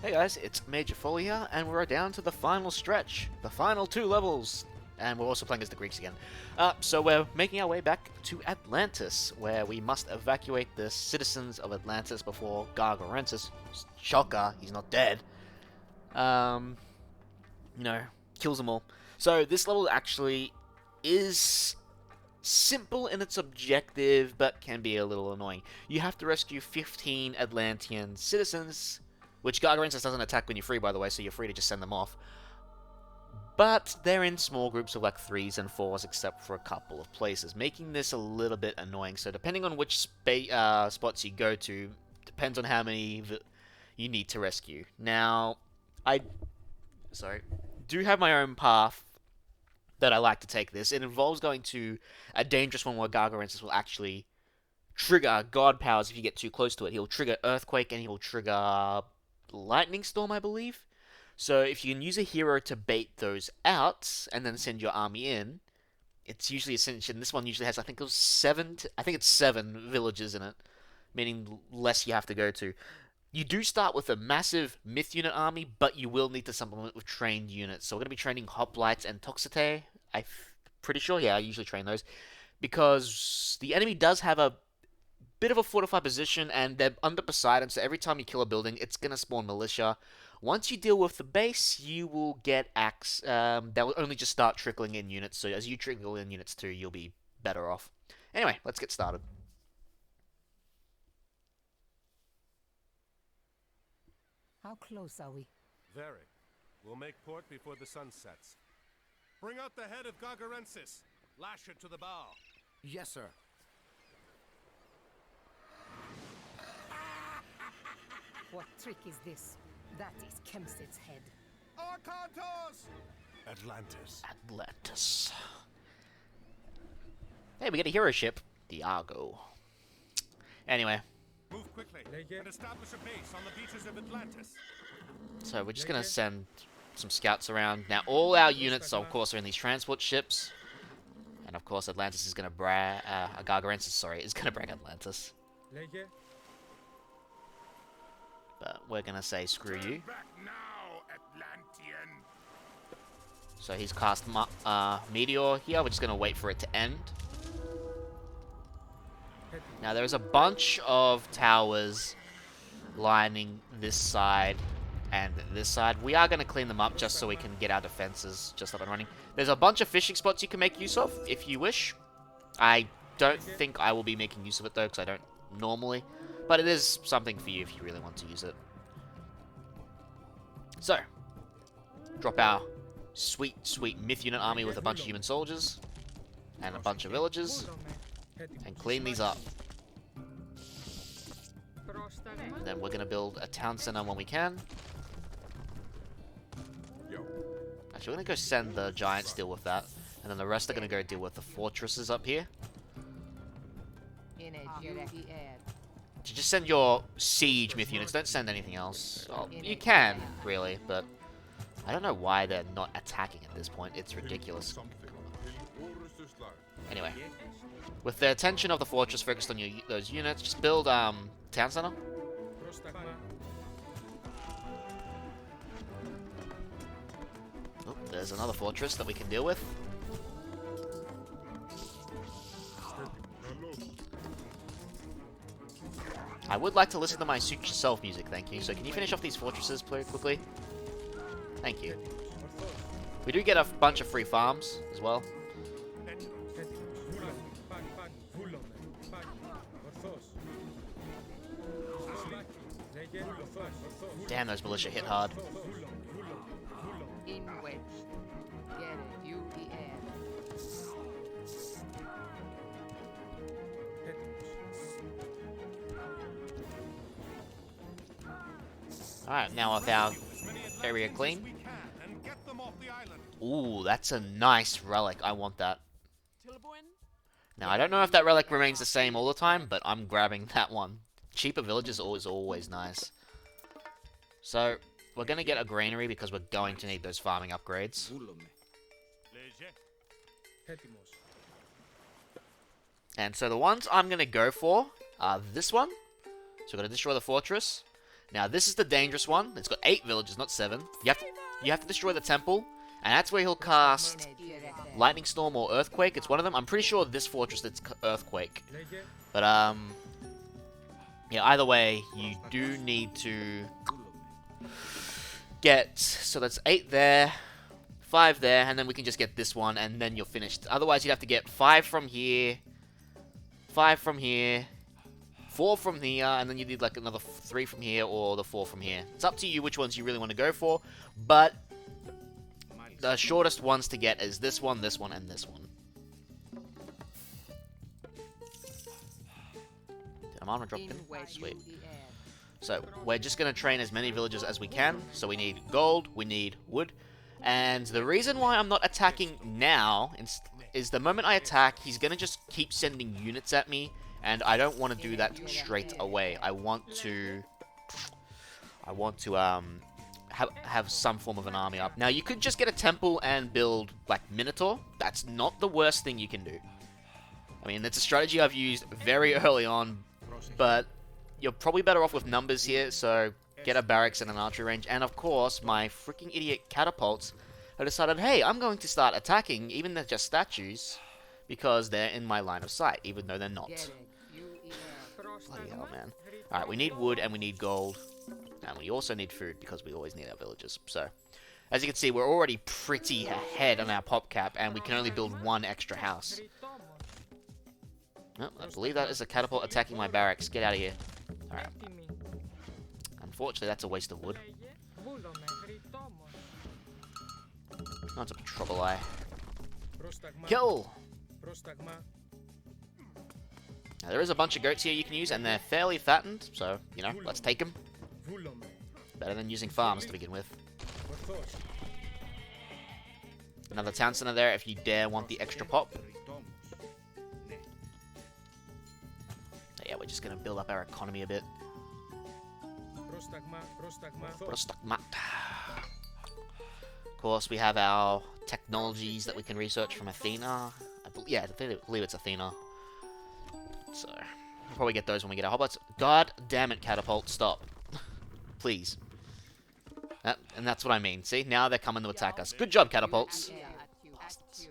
Hey guys, it's Major Foley here, and we're down to the final stretch, the final 2 levels, and we're also playing as the Greeks again. So we're making our way back to Atlantis, where we must evacuate the citizens of Atlantis before Gargarensis, shocker, he's not dead, kills them all. So this level actually is simple in its objective, but can be a little annoying. You have to rescue 15 Atlantean citizens, which Gargarensis doesn't attack when you're free, by the way, so you're free to just send them off. But they're in small groups of like 3s and 4s, except for a couple of places, making this a little bit annoying. So depending on which spots you go to, depends on how many you need to rescue. Now, I do have my own path that I like to take this. It involves going to a dangerous one where Gargarensis will actually trigger god powers if you get too close to it. He'll trigger Earthquake and he'll trigger Lightning Storm, I believe. So if you can use a hero to bait those out and then send your army in, it's usually essential. This one usually has, I think it's 7 villages in it, meaning less you have to go to. You do start with a massive myth unit army, but you will need to supplement with trained units. So we're going to be training Hoplites and Toxite. I'm pretty sure, yeah, I usually train those. Because the enemy does have a bit of a fortified position, and they're under Poseidon, so every time you kill a building, it's going to spawn militia. Once you deal with the base, you will get axe. They'll only just start trickling in units, so as you trickle in units too, you'll be better off. Anyway, let's get started. How close are we? Very. We'll make port before the sun sets. Bring out the head of Gargarensis. Lash it to the bow. Yes, sir. What trick is this? That is Kemsid's head. Arcantos! Atlantis. Hey, we get a hero ship, the Argo. Anyway. Move quickly and establish a base on the beaches of Atlantis. So we're just going to send some scouts around. Now, all our units, of course, are in these transport ships. And, of course, Atlantis is going to brag... Gargarensis, is going to brag Atlantis. But we're going to say, screw you. Back now, Atlantean. So he's cast Meteor here. We're just going to wait for it to end. Now, there's a bunch of towers lining this side and this side. We are going to clean them up just so we can get our defenses just up and running. There's a bunch of fishing spots you can make use of if you wish. I don't think I will be making use of it, though, because I don't normally. But it is something for you if you really want to use it. So, drop our sweet, sweet myth unit army with a bunch of human soldiers and a bunch of villagers and clean these up. And then we're going to build a town center when we can. Actually, we're going to go send the giants deal with that. And then the rest are going to go deal with the fortresses up here. Just send your siege myth units. Don't send anything else. Well, you can, really, but I don't know why they're not attacking at this point. It's ridiculous. Anyway, with the attention of the fortress focused on those units, just build town center. Oh, there's another fortress that we can deal with. I would like to listen to my Suit Yourself music, thank you. So can you finish off these fortresses very quickly? Thank you. We do get a bunch of free farms as well. Damn, those militia hit hard. Alright, now with our area clean. Ooh, that's a nice relic. I want that. Now, I don't know if that relic remains the same all the time, but I'm grabbing that one. Cheaper villages is always nice. So, we're going to get a granary because we're going to need those farming upgrades. And so the ones I'm going to go for are this one. So we're going to destroy the fortress. Now, this is the dangerous one. It's got 8 villages, not 7. You have to destroy the temple, and that's where he'll cast Lightning Storm or Earthquake. It's one of them. I'm pretty sure this fortress it's Earthquake. But, yeah, either way, you do need to get... So that's 8 there, 5 there, and then we can just get this one, and then you're finished. Otherwise, you'd have to get 5 from here, 5 from here, 4 from here, and then you need like another 3 from here or the 4 from here. It's up to you which ones you really want to go for, but the shortest ones to get is this one, and this one. Did Amana drop in? Sweet. So, we're just going to train as many villagers as we can. So we need gold, we need wood. And the reason why I'm not attacking now is the moment I attack, he's going to just keep sending units at me. And I don't want to do that straight away. I want to have some form of an army up. Now, you could just get a temple and build, like, Minotaur. That's not the worst thing you can do. I mean, it's a strategy I've used very early on, but you're probably better off with numbers here, so get a barracks and an archery range. And, of course, my freaking idiot catapults have decided, hey, I'm going to start attacking, even they're just statues, because they're in my line of sight, even though they're not. Bloody hell, man. Alright, we need wood and we need gold. And we also need food, because we always need our villagers. So, as you can see, we're already pretty ahead on our pop cap, and we can only build 1 extra house. Oh, I believe that is a catapult attacking my barracks. Get out of here. Alright. Unfortunately, that's a waste of wood. Oh, it's a Petrobolos. Kill! Now, there is a bunch of goats here you can use, and they're fairly fattened, so, you know, let's take them. Better than using farms to begin with. Another town center there if you dare want the extra pop. Yeah, we're just going to build up our economy a bit. Prostagma. Of course, we have our technologies that we can research from Athena. I believe it's Athena. So, we'll probably get those when we get our hobbits. God damn it, catapult, stop. Please. And that's what I mean. See, now they're coming to attack us. Good job, catapults. Bastards.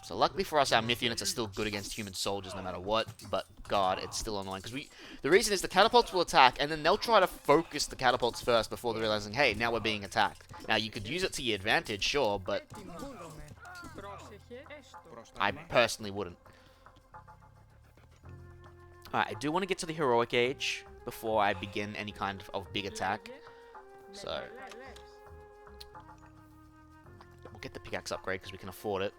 So luckily for us, our myth units are still good against human soldiers no matter what. But, God, it's still annoying. Because the reason is the catapults will attack, and then they'll try to focus the catapults first before they're realizing, hey, now we're being attacked. Now, you could use it to your advantage, sure, but I personally wouldn't. Alright, I do want to get to the heroic age before I begin any kind of big attack. So, we'll get the pickaxe upgrade because we can afford it.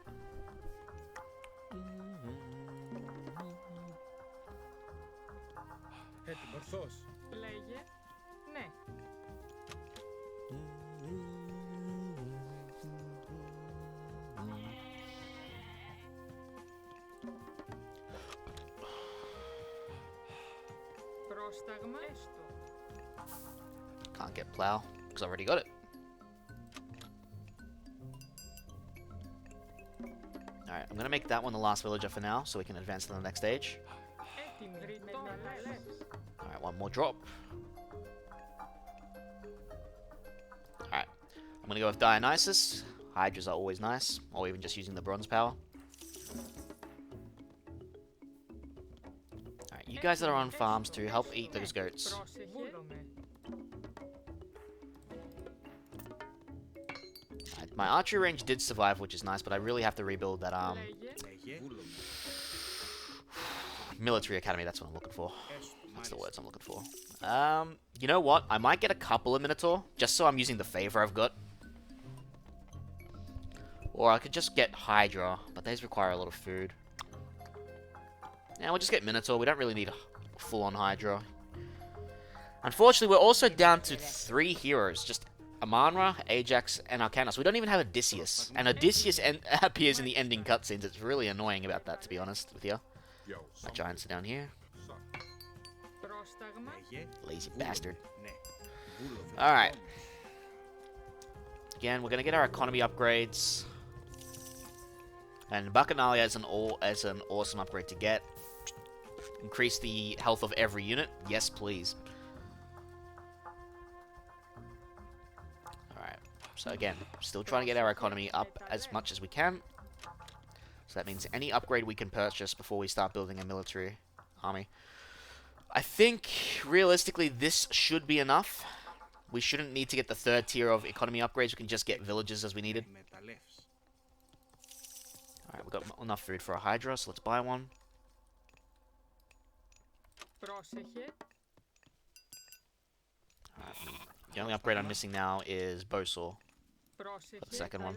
Can't get plow because I already got it. Alright, I'm gonna make that one the last villager for now so we can advance to the next stage. Alright, one more drop. Alright, I'm gonna go with Dionysus. Hydras are always nice, or even just using the bronze power. Alright, you guys that are on farms too, help eat those goats. My archery range did survive, which is nice, but I really have to rebuild that, military academy, that's what I'm looking for. That's the words I'm looking for. You know what? I might get a couple of Minotaur, just so I'm using the favor I've got. Or I could just get Hydra, but these require a lot of food. Yeah, we'll just get Minotaur, we don't really need a full-on Hydra. Unfortunately, we're also down to 3 heroes, just Amanra, Ajax, and Arcanus. We don't even have Odysseus. And Odysseus appears in the ending cutscenes. It's really annoying about that, to be honest with you. My giants are down here. Lazy bastard. Alright. Again, we're going to get our economy upgrades. And Bacchanalia is an awesome upgrade to get. Increase the health of every unit. Yes, please. So again, still trying to get our economy up as much as we can. So that means any upgrade we can purchase before we start building a military army. I think, realistically, this should be enough. We shouldn't need to get the third tier of economy upgrades. We can just get villages as we needed. Alright, we've got enough food for a Hydra, so let's buy one. Alright, the only upgrade I'm missing now is Bowsaw. For the second one.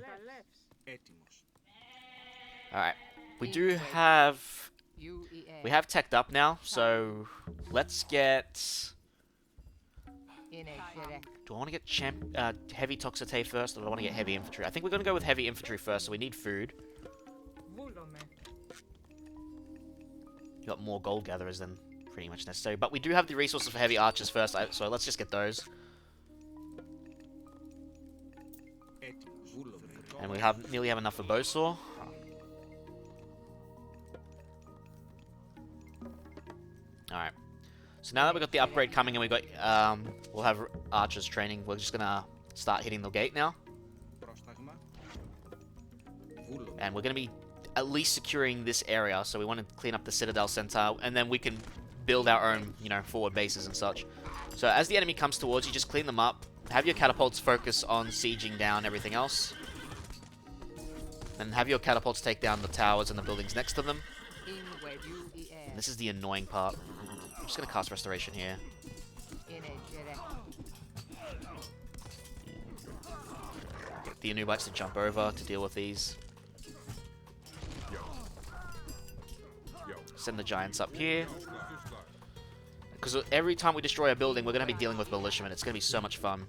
Alright, we do have... We have teched up now, so let's get... Do I want to get heavy Toxite first, or do I want to get heavy infantry? I think we're going to go with heavy infantry first, so we need food. You got more gold gatherers than pretty much necessary, but we do have the resources for heavy archers first, so let's just get those. And we nearly have enough for Bowsaw. Alright. So now that we've got the upgrade coming and we've got, we'll have archers training, we're just gonna start hitting the gate now. And we're gonna be at least securing this area, so we want to clean up the Citadel Center, and then we can build our own, you know, forward bases and such. So as the enemy comes towards you, just clean them up. Have your catapults focus on sieging down everything else. And have your catapults take down the towers and the buildings next to them. And this is the annoying part. I'm just going to cast Restoration here. Get the Anubites to jump over to deal with these. Send the Giants up here. Because every time we destroy a building, we're going to be dealing with militiamen. It's going to be so much fun.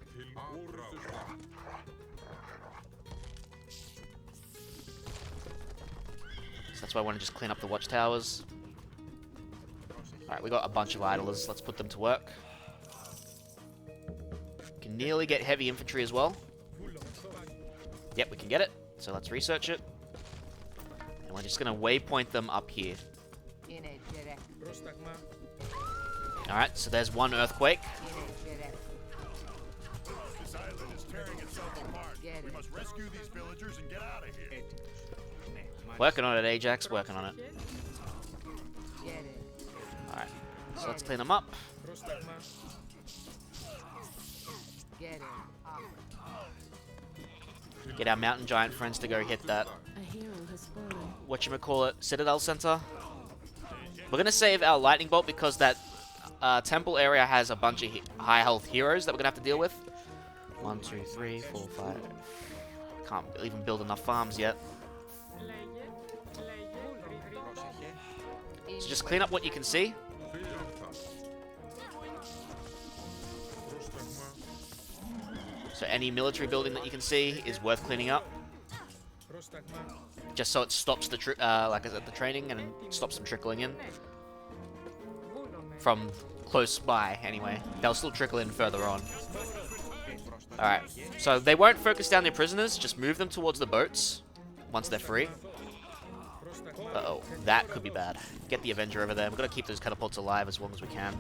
So that's why I want to just clean up the watchtowers. Alright, we got a bunch of idlers. Let's put them to work. We can nearly get heavy infantry as well. Yep, we can get it. So let's research it. And we're just going to waypoint them up here. Alright, so there's one earthquake. This island is tearing itself apart. We must rescue these villagers and get out of here. Working on it, Ajax. Working on it. Alright, so let's clean them up. Get our mountain giant friends to go hit that. Whatchamacallit, Citadel Center. We're gonna save our lightning bolt because that temple area has a bunch of high health heroes that we're gonna have to deal with. 1, 2, 3, 4, 5. Can't even build enough farms yet. So just clean up what you can see. So any military building that you can see is worth cleaning up. Just so it stops the like I said, the training and stops them trickling in. From close by, anyway. They'll still trickle in further on. Alright, so they won't focus down their prisoners, just move them towards the boats once they're free. Uh-oh, that could be bad. Get the Avenger over there. We've got to keep those catapults alive as long as we can.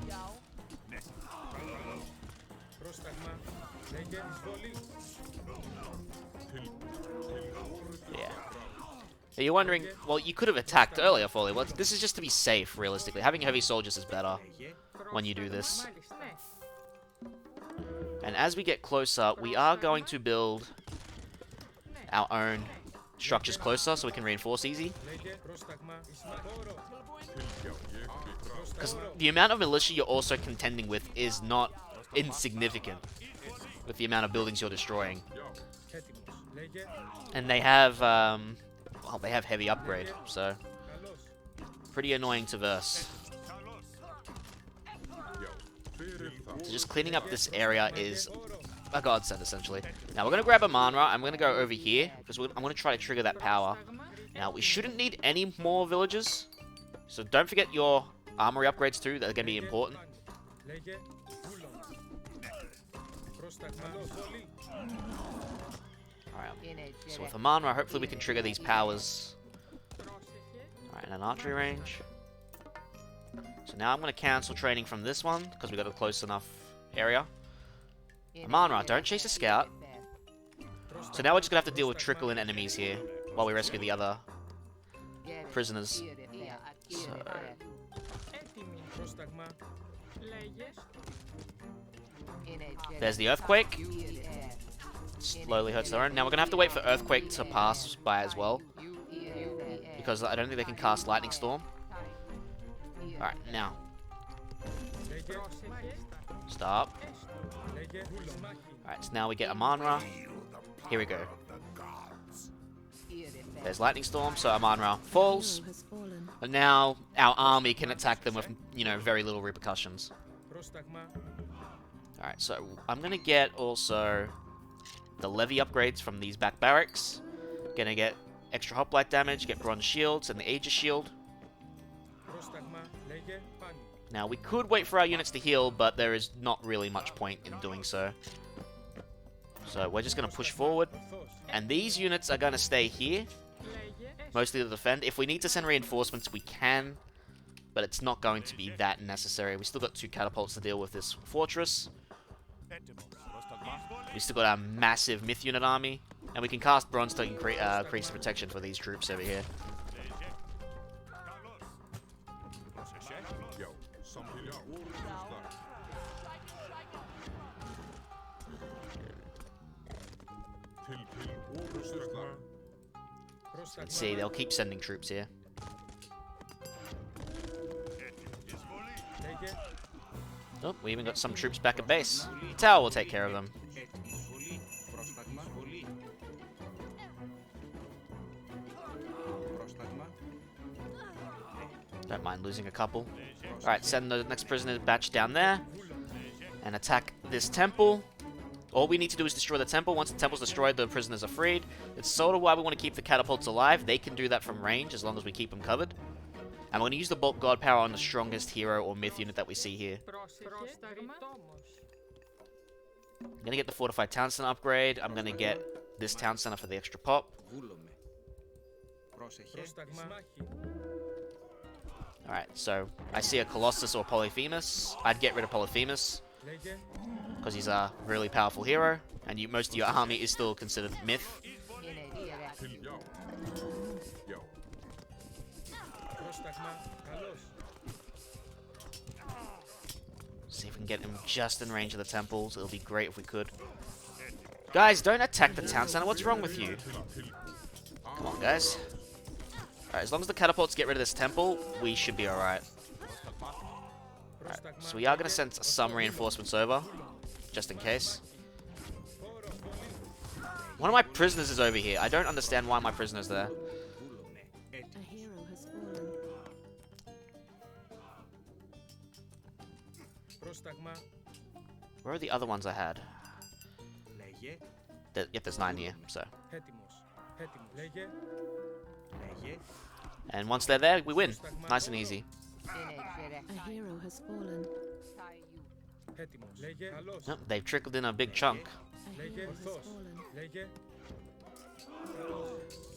Yeah. Now you're wondering, well, you could have attacked earlier, Foley. Well, this is just to be safe, realistically. Having heavy soldiers is better when you do this. And as we get closer, we are going to build our own structures closer so we can reinforce easy. Because the amount of militia you're also contending with is not insignificant with the amount of buildings you're destroying. And they have, well, they have heavy upgrade, so pretty annoying to verse. So just cleaning up this area is a godsend, essentially. Now we're going to grab a Manra. I'm going to go over here, because I'm going to try to trigger that power. Now, we shouldn't need any more villages, so don't forget your armory upgrades too. They're going to be important. Alright, so with a Manra, hopefully we can trigger these powers. Alright, and an archery range. So now I'm going to cancel training from this one, because we got a close enough area. Amanra, don't chase a scout. So now we're just gonna have to deal with trickle-in enemies here while we rescue the other prisoners. So there's the earthquake. Slowly hurts their own. Now we're gonna have to wait for earthquake to pass by as well, because I don't think they can cast lightning storm. All right, now stop. Alright, so now we get Aman-Ra. Here we go. There's Lightning Storm, so Aman-Ra falls. And now our army can attack them with, you know, very little repercussions. Alright, so I'm gonna get also the levy upgrades from these back barracks. Gonna get extra hoplite damage, get bronze shields, and the Aegis shield. Now, we could wait for our units to heal, but there is not really much point in doing so. So, we're just going to push forward. And these units are going to stay here, mostly to defend. If we need to send reinforcements, we can, but it's not going to be that necessary. We still got 2 catapults to deal with this fortress. We still got our massive myth unit army, and we can cast bronze to increase the protection for these troops over here. Let's see, they'll keep sending troops here. Oh, we even got some troops back at base. The tower will take care of them. Don't mind losing a couple. Alright, send the next prisoner batch down there. And attack this temple. All we need to do is destroy the temple. Once the temple's destroyed, the prisoners are freed. It's sort of why we want to keep the catapults alive. They can do that from range as long as we keep them covered. And we're going to use the bulk god power on the strongest hero or myth unit that we see here. I'm going to get the fortified town center upgrade. I'm going to get this town center for the extra pop. Alright, so I see a Colossus or Polyphemus. I'd get rid of Polyphemus, because he's a really powerful hero, and most of your army is still considered myth. See if we can get him just in range of the temples. It'll be great if we could. Guys, don't attack the town center. What's wrong with you? Come on, guys. Alright, as long as the catapults get rid of this temple, we should be alright. Alright, so we are going to send some reinforcements over, just in case. One of my prisoners is over here. I don't understand why my prisoner's there. A hero has fallen. Where are the other ones I had? Yep, there's 9 here, so. And once they're there, we win. Nice and easy. A hero has fallen. Yep, they've trickled in a big chunk. A hero has fallen.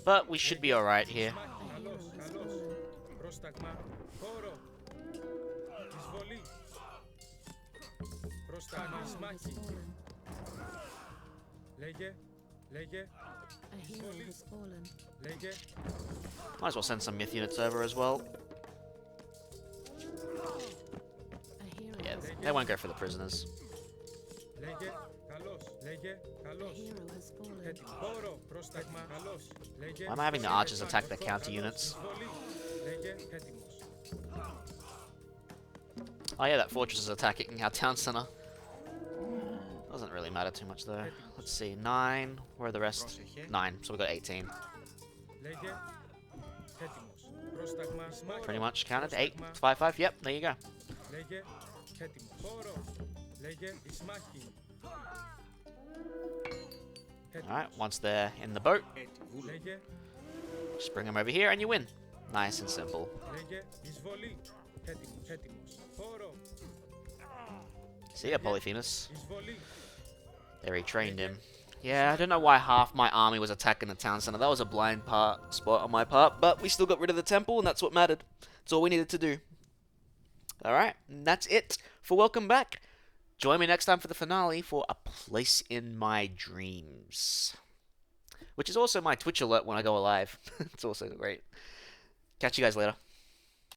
But we should be alright here. A hero has fallen. A hero has fallen. A hero has fallen. Might as well send some myth units over as well. A hero Yeah, has they won't go for the prisoners. A hero has fallen. Why am I having the archers attack the counter units? Oh yeah, that fortress is attacking our town center. Doesn't really matter too much though. Let's see, 9. Where are the rest? 9, so we got 18. Pretty much counted. 8, 5, 5. Yep, there you go. Alright, once they're in the boat, just bring them over here and you win. Nice and simple. See ya, Polyphemus. They retrained him. Yeah, I don't know why half my army was attacking the town center. That was a blind spot on my part, but we still got rid of the temple, and that's what mattered. That's all we needed to do. Alright, and that's it for Welcome Back. Join me next time for the finale for A Place in My Dreams. which is also my Twitch alert when I go live. It's also great. Catch you guys later.